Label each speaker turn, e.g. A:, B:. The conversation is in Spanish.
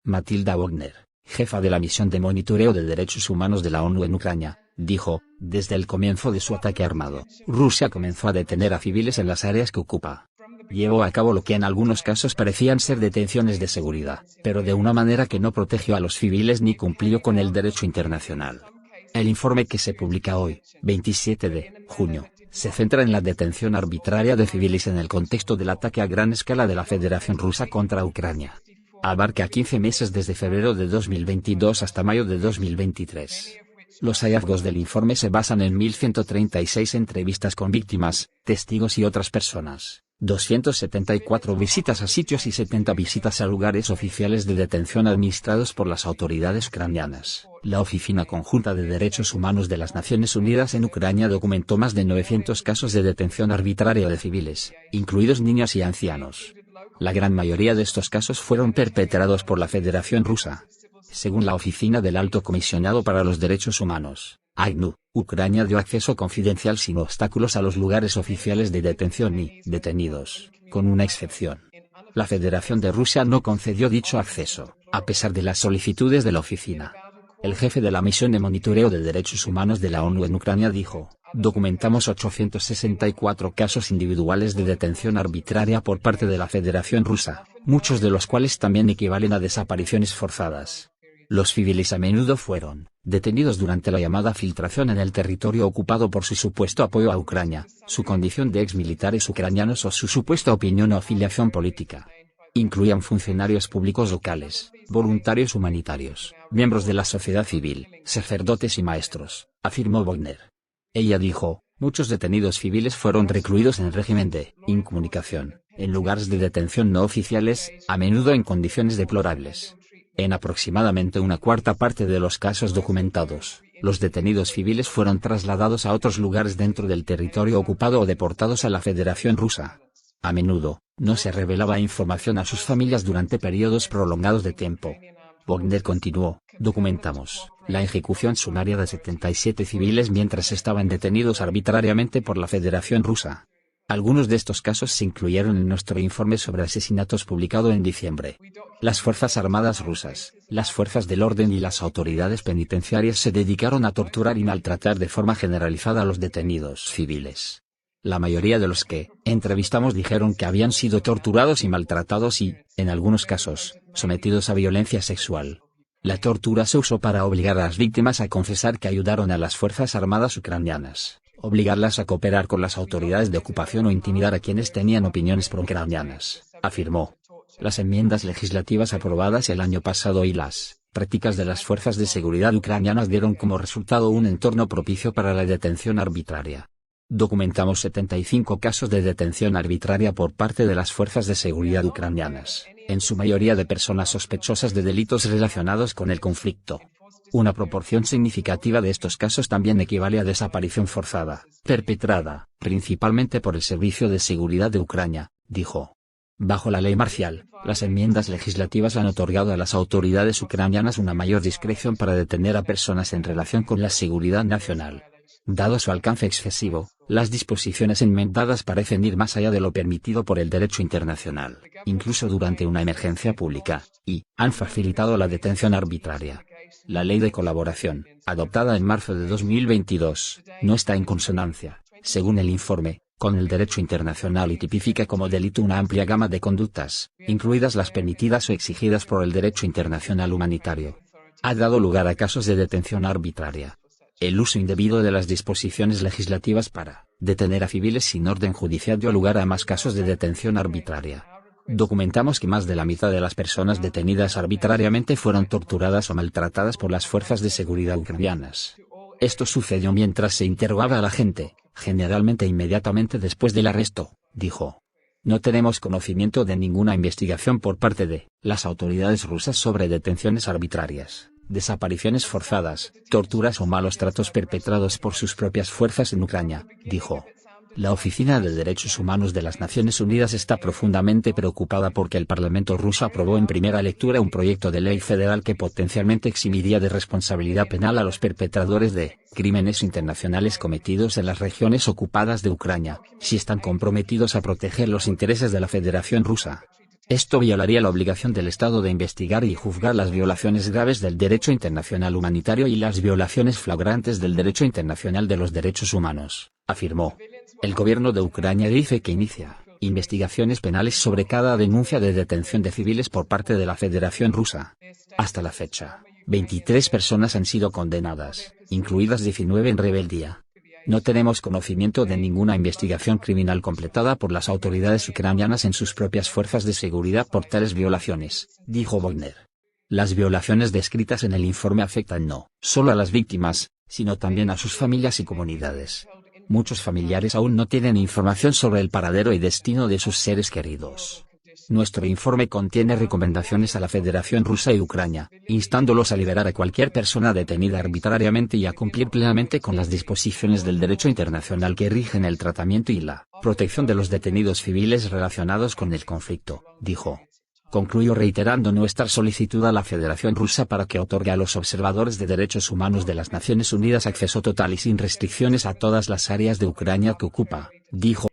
A: Matilda Wagner, jefa de la misión de monitoreo de derechos humanos de la ONU en Ucrania, dijo: desde el comienzo de su ataque armado, Rusia comenzó a detener a civiles en las áreas que ocupa. Llevó a cabo lo que en algunos casos parecían ser detenciones de seguridad, pero de una manera que no protegió a los civiles ni cumplió con el derecho internacional. El informe que se publica hoy, 27 de junio, se centra en la detención arbitraria de civiles en el contexto del ataque a gran escala de la Federación Rusa contra Ucrania. Abarca 15 meses desde febrero de 2022 hasta mayo de 2023. Los hallazgos del informe se basan en 1.136 entrevistas con víctimas, testigos y otras personas, 274 visitas a sitios y 70 visitas a lugares oficiales de detención administrados por las autoridades ucranianas. La Oficina Conjunta de Derechos Humanos de las Naciones Unidas en Ucrania documentó más de 900 casos de detención arbitraria de civiles, incluidos niños y ancianos. La gran mayoría de estos casos fueron perpetrados por la Federación Rusa. Según la Oficina del Alto Comisionado para los Derechos Humanos, ACNUR, Ucrania dio acceso confidencial sin obstáculos a los lugares oficiales de detención y detenidos, con una excepción. La Federación de Rusia no concedió dicho acceso, a pesar de las solicitudes de la oficina. El jefe de la misión de monitoreo de derechos humanos de la ONU en Ucrania dijo: documentamos 864 casos individuales de detención arbitraria por parte de la Federación Rusa, muchos de los cuales también equivalen a desapariciones forzadas. Los civiles a menudo fueron detenidos durante la llamada filtración en el territorio ocupado por su supuesto apoyo a Ucrania, su condición de exmilitares ucranianos o su supuesta opinión o afiliación política. Incluían funcionarios públicos locales, voluntarios humanitarios, miembros de la sociedad civil, sacerdotes y maestros, afirmó Wagner. Ella dijo: muchos detenidos civiles fueron recluidos en régimen de incomunicación, en lugares de detención no oficiales, a menudo en condiciones deplorables. En aproximadamente una cuarta parte de los casos documentados, los detenidos civiles fueron trasladados a otros lugares dentro del territorio ocupado o deportados a la Federación Rusa. A menudo, no se revelaba información a sus familias durante periodos prolongados de tiempo. Wagner continuó: documentamos la ejecución sumaria de 77 civiles mientras estaban detenidos arbitrariamente por la Federación Rusa. Algunos de estos casos se incluyeron en nuestro informe sobre asesinatos publicado en diciembre. Las Fuerzas Armadas rusas, las fuerzas del orden y las autoridades penitenciarias se dedicaron a torturar y maltratar de forma generalizada a los detenidos civiles. La mayoría de los que entrevistamos dijeron que habían sido torturados y maltratados y, en algunos casos, sometidos a violencia sexual. La tortura se usó para obligar a las víctimas a confesar que ayudaron a las Fuerzas Armadas ucranianas, obligarlas a cooperar con las autoridades de ocupación o intimidar a quienes tenían opiniones pro-ucranianas, afirmó. Las enmiendas legislativas aprobadas el año pasado y las prácticas de las fuerzas de seguridad ucranianas dieron como resultado un entorno propicio para la detención arbitraria. Documentamos 75 casos de detención arbitraria por parte de las fuerzas de seguridad ucranianas, en su mayoría de personas sospechosas de delitos relacionados con el conflicto. Una proporción significativa de estos casos también equivale a desaparición forzada, perpetrada, principalmente por el Servicio de Seguridad de Ucrania, dijo. Bajo la ley marcial, las enmiendas legislativas han otorgado a las autoridades ucranianas una mayor discreción para detener a personas en relación con la seguridad nacional. Dado su alcance excesivo, las disposiciones enmendadas parecen ir más allá de lo permitido por el derecho internacional, incluso durante una emergencia pública, y han facilitado la detención arbitraria. La ley de colaboración, adoptada en marzo de 2022, no está en consonancia, según el informe, con el derecho internacional y tipifica como delito una amplia gama de conductas, incluidas las permitidas o exigidas por el derecho internacional humanitario. Ha dado lugar a casos de detención arbitraria. El uso indebido de las disposiciones legislativas para detener a civiles sin orden judicial dio lugar a más casos de detención arbitraria. Documentamos que más de la mitad de las personas detenidas arbitrariamente fueron torturadas o maltratadas por las fuerzas de seguridad ucranianas. Esto sucedió mientras se interrogaba a la gente, generalmente inmediatamente después del arresto, dijo. No tenemos conocimiento de ninguna investigación por parte de las autoridades rusas sobre detenciones arbitrarias, desapariciones forzadas, torturas o malos tratos perpetrados por sus propias fuerzas en Ucrania, dijo. La Oficina de Derechos Humanos de las Naciones Unidas está profundamente preocupada porque el Parlamento ruso aprobó en primera lectura un proyecto de ley federal que potencialmente eximiría de responsabilidad penal a los perpetradores de crímenes internacionales cometidos en las regiones ocupadas de Ucrania, si están comprometidos a proteger los intereses de la Federación Rusa. Esto violaría la obligación del Estado de investigar y juzgar las violaciones graves del derecho internacional humanitario y las violaciones flagrantes del derecho internacional de los derechos humanos, afirmó. El gobierno de Ucrania dice que inicia investigaciones penales sobre cada denuncia de detención de civiles por parte de la Federación Rusa. Hasta la fecha, 23 personas han sido condenadas, incluidas 19 en rebeldía. No tenemos conocimiento de ninguna investigación criminal completada por las autoridades ucranianas en sus propias fuerzas de seguridad por tales violaciones, dijo Wagner. Las violaciones descritas en el informe afectan no solo a las víctimas, sino también a sus familias y comunidades. Muchos familiares aún no tienen información sobre el paradero y destino de sus seres queridos. Nuestro informe contiene recomendaciones a la Federación Rusa y Ucrania, instándolos a liberar a cualquier persona detenida arbitrariamente y a cumplir plenamente con las disposiciones del derecho internacional que rigen el tratamiento y la protección de los detenidos civiles relacionados con el conflicto, dijo. Concluyó reiterando nuestra solicitud a la Federación Rusa para que otorgue a los observadores de derechos humanos de las Naciones Unidas acceso total y sin restricciones a todas las áreas de Ucrania que ocupa, dijo.